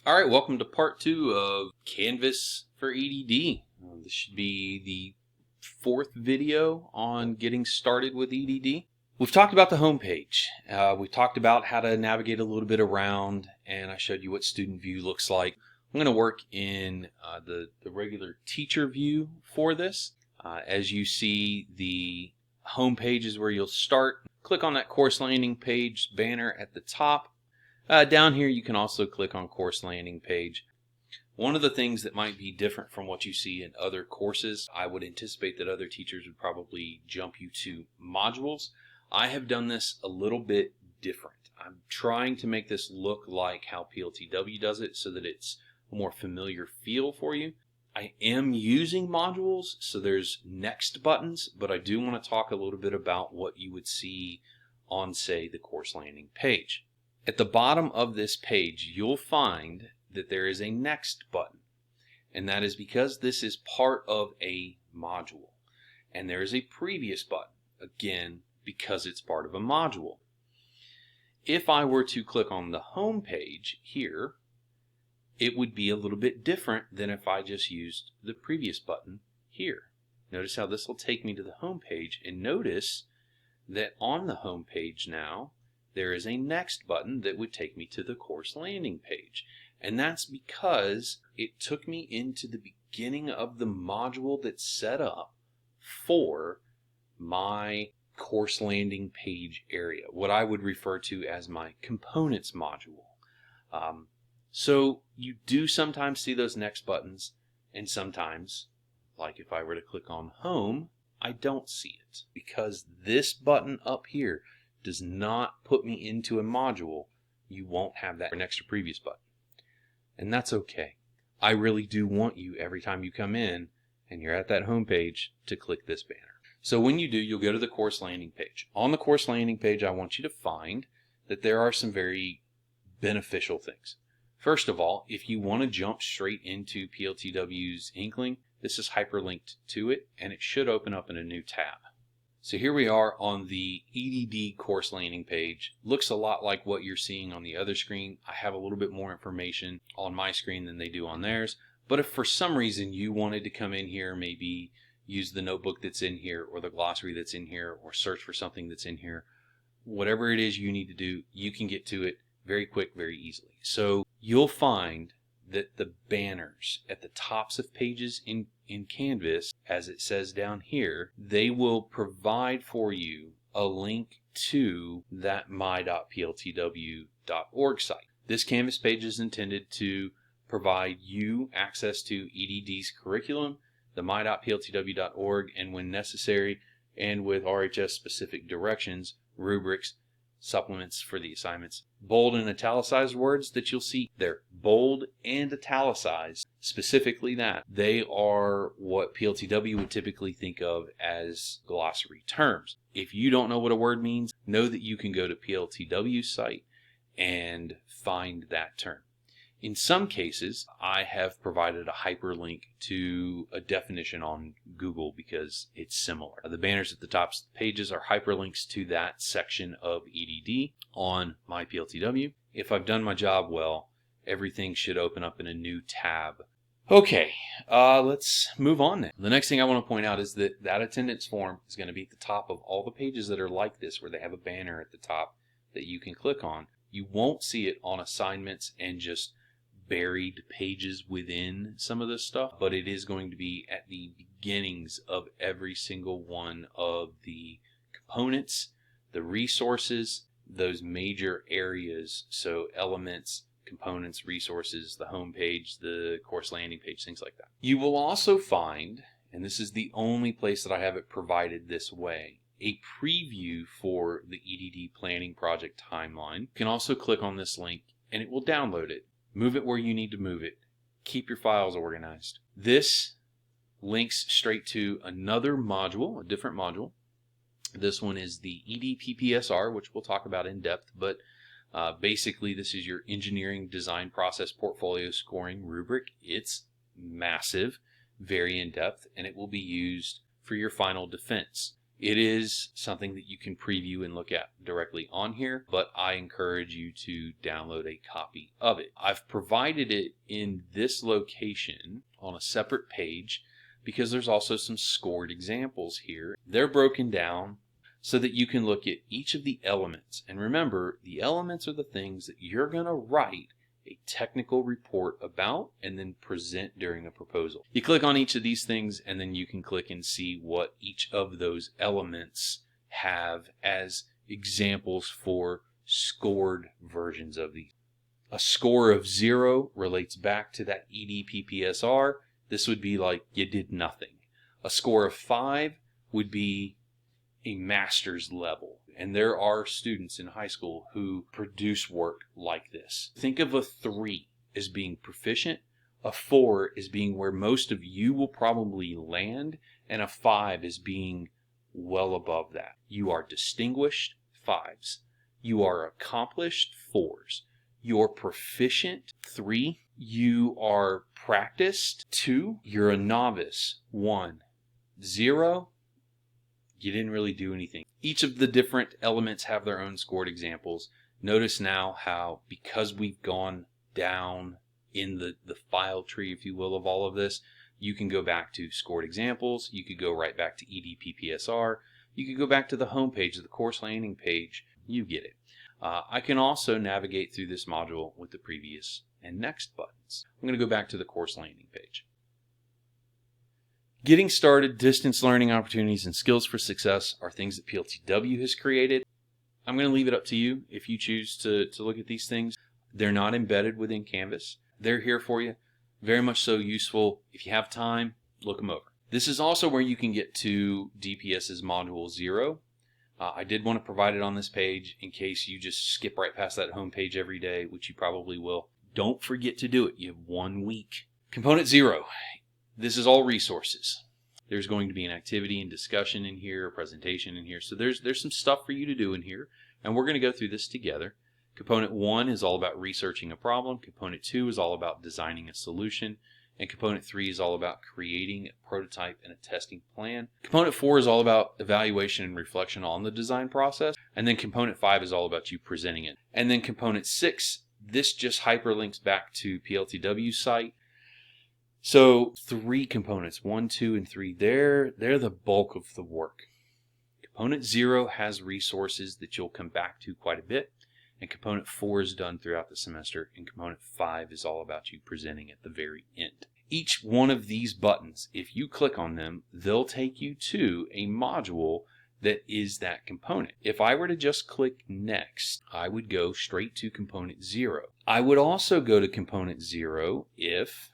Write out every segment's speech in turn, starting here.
All right, welcome to part 2 of Canvas for EDD. This should be the fourth video on getting started with EDD. We've talked about the home page. We talked about how to navigate a little bit around, and I showed you what student view looks like. I'm going to work in the regular teacher view for this. As you see, the home page is where you'll start. Click on that course landing page banner at the top. Down here you can also click on course landing page. One of the things that might be different from what you see in other courses, I would anticipate that other teachers would probably jump you to modules. I have done this a little bit different. I'm trying to make this look like how PLTW does it so that it's a more familiar feel for you. I am using modules, so there's next buttons, but I do want to talk a little bit about what you would see on, say, the course landing page. At the bottom of this page, you'll find that there is a next button, and that is because this is part of a module. And there is a previous button, again, because it's part of a module. If I were to click on the home page here, it would be a little bit different than if I just used the previous button here. Notice how this will take me to the home page, and notice that on the home page now, there is a next button that would take me to the course landing page. And that's because it took me into the beginning of the module that's set up for my course landing page area, what I would refer to as my components module. So you do sometimes see those next buttons, and sometimes, like if I were to click on home, I don't see it because this button up here does not put me into a module. You won't have that next to previous button. And that's okay. I really do want you, every time you come in and you're at that home page, to click this banner. So when you do, you'll go to the course landing page. On the course landing page, I want you to find that there are some very beneficial things. First of all, if you want to jump straight into PLTW's Inkling, this is hyperlinked to it, and it should open up in a new tab. So here we are on the EDD course landing page. Looks a lot like what you're seeing on the other screen. I have a little bit more information on my screen than they do on theirs. But if for some reason you wanted to come in here, maybe use the notebook that's in here or the glossary that's in here or search for something that's in here, whatever it is you need to do, you can get to it very quick, very easily. So you'll find that the banners at the tops of pages in Canvas, as it says down here, they will provide for you a link to that my.pltw.org site. This Canvas page is intended to provide you access to EDD's curriculum, the my.pltw.org, and when necessary, and with RHS specific directions, rubrics, supplements for the assignments. Bold and italicized words that you'll see there, bold and italicized, specifically that. They are what PLTW would typically think of as glossary terms. If you don't know what a word means, know that you can go to PLTW's site and find that term. In some cases, I have provided a hyperlink to a definition on Google because it's similar. The banners at the top of the pages are hyperlinks to that section of EDD on my PLTW. If I've done my job well, everything should open up in a new tab. Okay, let's move on then. The next thing I want to point out is that that attendance form is going to be at the top of all the pages that are like this, where they have a banner at the top that you can click on. You won't see it on assignments and just buried pages within some of this stuff, but it is going to be at the beginnings of every single one of the components, the resources, those major areas. So elements, components, resources, the home page, the course landing page, things like that. You will also find, and this is the only place that I have it provided this way, a preview for the EDD planning project timeline. You can also click on this link and it will download it. Move it where you need to move it. Keep your files organized. This links straight to another module, a different module. This one is the EDPPSR, which we'll talk about in depth, but basically this is your engineering design process portfolio scoring rubric. It's massive, very in-depth, and it will be used for your final defense. It is something that you can preview and look at directly on here, but I encourage you to download a copy of it. I've provided it in this location on a separate page because there's also some scored examples here. They're broken down so that you can look at each of the elements. And remember, the elements are the things that you're going to write a technical report about and then present during a proposal. You click on each of these things and then you can click and see what each of those elements have as examples for scored versions of these. A score of 0 relates back to that EDPPSR. This would be like you did nothing. A score of 5 would be a master's level. And there are students in high school who produce work like this. Think of a 3 as being proficient, a 4 as being where most of you will probably land, and a 5 as being well above that. You are distinguished, 5s. You are accomplished, 4s. You're proficient, 3. You are practiced, 2. You're a novice, 1. 0. You didn't really do anything. Each of the different elements have their own scored examples. Notice now how, because we've gone down in the file tree, if you will, of all of this, you can go back to scored examples. You could go right back to EDPPSR. You could go back to the home page, the course landing page. You get it. I can also navigate through this module with the previous and next buttons. I'm going to go back to the course landing page. Getting started, distance learning opportunities, and skills for success are things that PLTW has created. I'm going to leave it up to you if you choose to look at these things. They're not embedded within Canvas. They're here for you. Very much so useful. If you have time, look them over. This is also where you can get to DPS's Module 0. I did want to provide it on this page in case you just skip right past that home page every day, which you probably will. Don't forget to do it. You have 1 week. Component 0. This is all resources. There's going to be an activity and discussion in here, a presentation in here. So there's some stuff for you to do in here, and we're going to go through this together. Component 1 is all about researching a problem. Component 2 is all about designing a solution. And Component 3 is all about creating a prototype and a testing plan. Component 4 is all about evaluation and reflection on the design process. And then Component 5 is all about you presenting it. And then Component 6, this just hyperlinks back to PLTW's site. So 3 components, 1, 2, and 3, they're the bulk of the work. Component 0 has resources that you'll come back to quite a bit, and Component 4 is done throughout the semester, and Component 5 is all about you presenting at the very end. Each one of these buttons, if you click on them, they'll take you to a module that is that component. If I were to just click Next, I would go straight to Component 0. I would also go to Component 0 if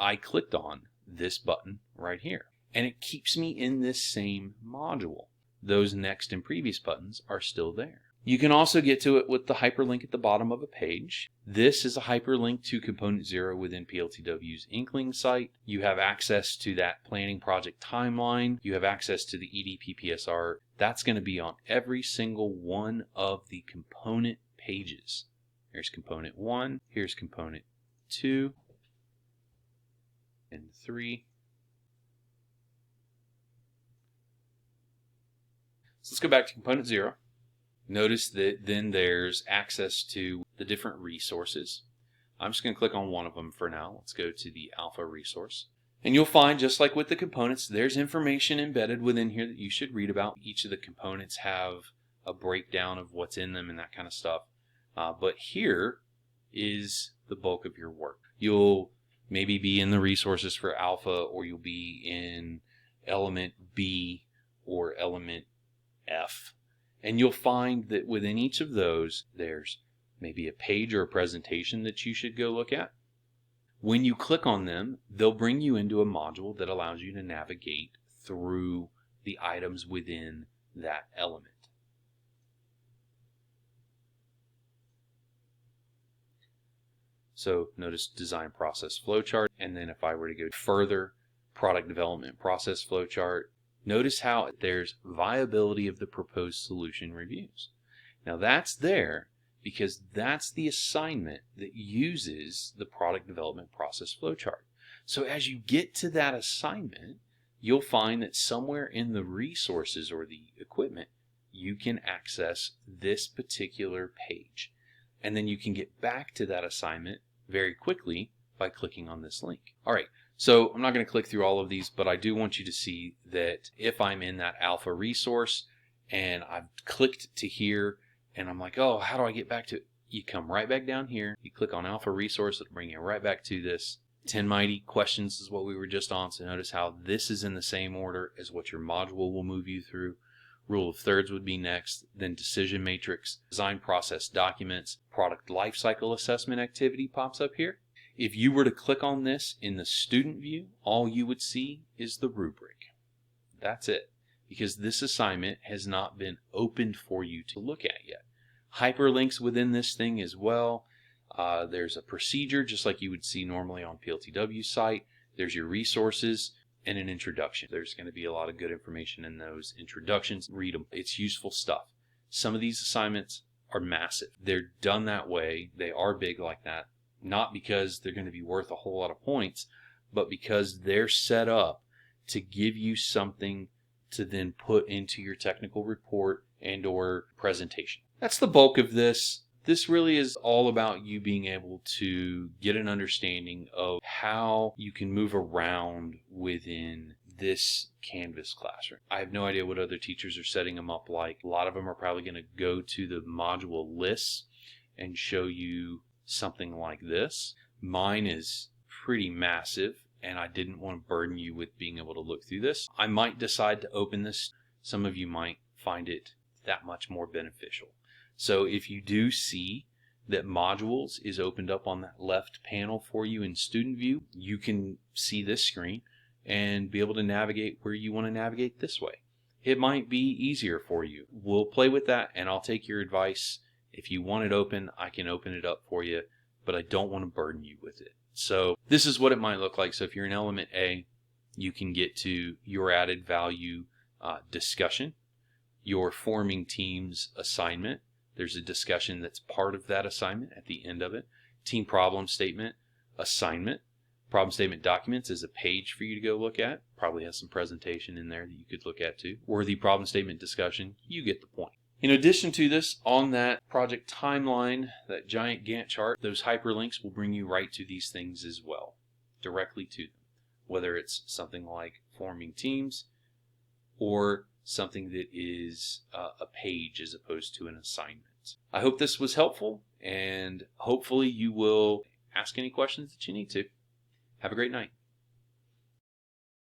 I clicked on this button right here, and it keeps me in this same module. Those next and previous buttons are still there. You can also get to it with the hyperlink at the bottom of a page. This is a hyperlink to Component 0 within PLTW's Inkling site. You have access to that planning project timeline. You have access to the EDPPSR. That's going to be on every single one of the component pages. Here's Component 1, here's Component 2, and 3. So let's go back to Component 0. Notice that then there's access to the different resources. I'm just going to click on one of them for now. Let's go to the Alpha resource. And you'll find, just like with the components, there's information embedded within here that you should read about. Each of the components have a breakdown of what's in them and that kind of stuff. But here is the bulk of your work. You'll maybe be in the resources for Alpha, or you'll be in element B or element F. And you'll find that within each of those, there's maybe a page or a presentation that you should go look at. When you click on them, they'll bring you into a module that allows you to navigate through the items within that element. So notice design process flowchart, and then if I were to go further, product development process flowchart, notice how there's viability of the proposed solution reviews. Now that's there because that's the assignment that uses the product development process flowchart. So as you get to that assignment, you'll find that somewhere in the resources or the equipment, you can access this particular page. And then you can get back to that assignment very quickly by clicking on this link. All right, so I'm not going to click through all of these, but I do want you to see that if I'm in that alpha resource and I've clicked to here and I'm like, oh, how do I get back to it? You come right back down here, you click on alpha resource, it'll bring you right back to this. 10 mighty questions is what we were just on, so notice how this is in the same order as what your module will move you through. Rule of thirds would be next, then decision matrix, design process documents, product lifecycle assessment activity pops up here. If you were to click on this in the student view, all you would see is the rubric. That's it, because this assignment has not been opened for you to look at yet. Hyperlinks within this thing as well. There's a procedure just like you would see normally on PLTW's site. There's your resources and an introduction. There's going to be a lot of good information in those introductions. Read them. It's useful stuff. Some of these assignments are massive. They're done that way. They are big like that. Not because they're going to be worth a whole lot of points, but because they're set up to give you something to then put into your technical report and or presentation. That's the bulk of this. This really is all about you being able to get an understanding of how you can move around within this Canvas classroom. I have no idea what other teachers are setting them up like. A lot of them are probably going to go to the module lists and show you something like this. Mine is pretty massive, and I didn't want to burden you with being able to look through this. I might decide to open this. Some of you might find it that much more beneficial. So if you do see that modules is opened up on that left panel for you in student view, you can see this screen and be able to navigate where you want to navigate this way. It might be easier for you. We'll play with that, and I'll take your advice. If you want it open, I can open it up for you, but I don't want to burden you with it. So this is what it might look like. So if you're in element A, you can get to your added value discussion, your forming teams assignment. There's a discussion that's part of that assignment at the end of it. Team problem statement assignment. Problem statement documents is a page for you to go look at. Probably has some presentation in there that you could look at too. Or the problem statement discussion. You get the point. In addition to this, on that project timeline, that giant Gantt chart, those hyperlinks will bring you right to these things as well, directly to them. Whether it's something like forming teams or something that is a page as opposed to an assignment. I hope this was helpful, and hopefully you will ask any questions that you need to. Have a great night.